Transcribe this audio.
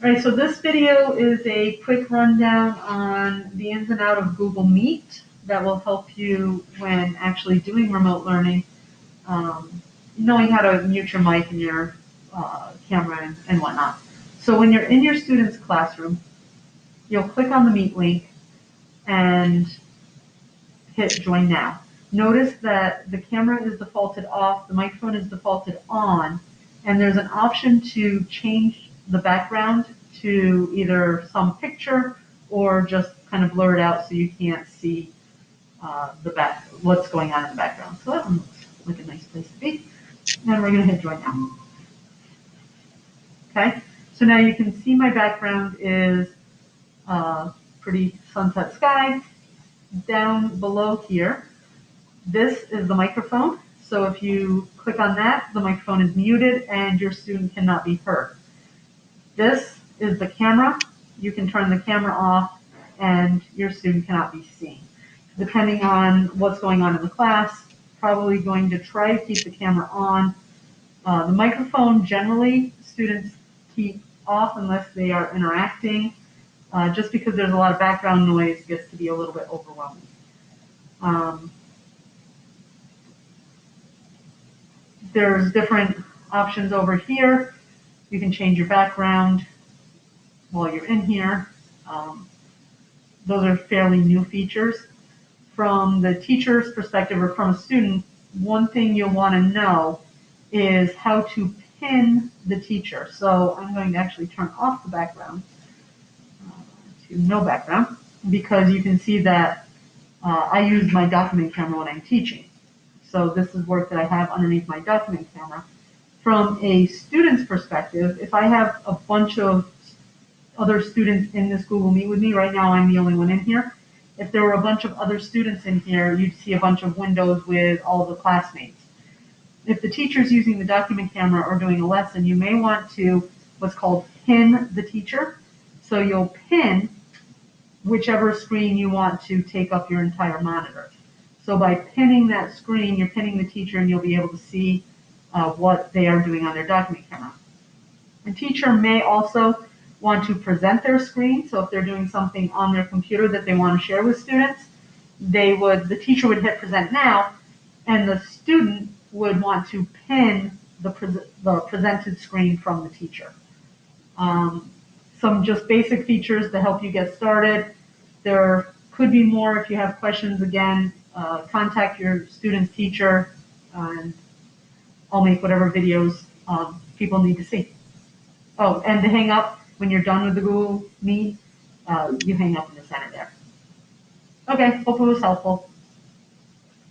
All right, so this video is a quick rundown on the ins and out of Google Meet that will help you when actually doing remote learning, knowing how to mute your mic and your camera and whatnot. So when you're in your student's classroom, you'll click on the Meet link and hit Join Now. Notice that the camera is defaulted off, the microphone is defaulted on, and there's an option to change the background to either some picture or just kind of blur it out so you can't see what's going on in the background. So that one looks like a nice place to be. And we're going to hit Join Now. Okay, so now you can see my background is pretty sunset sky. Down below here, this is the microphone. So if you click on that, the microphone is muted and your student cannot be heard. This is the camera. You can turn the camera off and your student cannot be seen. Depending on what's going on in the class, probably going to try to keep the camera on. The microphone, generally, students keep off unless they are interacting. Just because there's a lot of background noise, gets to be a little bit overwhelming. There's different options over here. You can change your background while you're in here. Those are fairly new features. From the teacher's perspective or from a student, one thing you'll want to know is how to pin the teacher. So I'm going to actually turn off the background to no background because you can see that I use my document camera when I'm teaching. So this is work that I have underneath my document camera. From a student's perspective, if I have a bunch of other students in this Google Meet with me, right now I'm the only one in here. If there were a bunch of other students in here, you'd see a bunch of windows with all the classmates. If the teacher's using the document camera or doing a lesson, you may want to what's called pin the teacher. So you'll pin whichever screen you want to take up your entire monitor. So by pinning that screen, you're pinning the teacher and you'll be able to see what they are doing on their document camera. The teacher may also want to present their screen. So if they're doing something on their computer that they want to share with students, the teacher would hit present now, and the student would want to pin the presented screen from the teacher. Some just basic features to help you get started. There could be more. If you have questions, again, contact your student's teacher, and I'll make whatever videos people need to see. Oh, and to hang up, when you're done with the Google Meet, you hang up in the center there. Okay, hope it was helpful.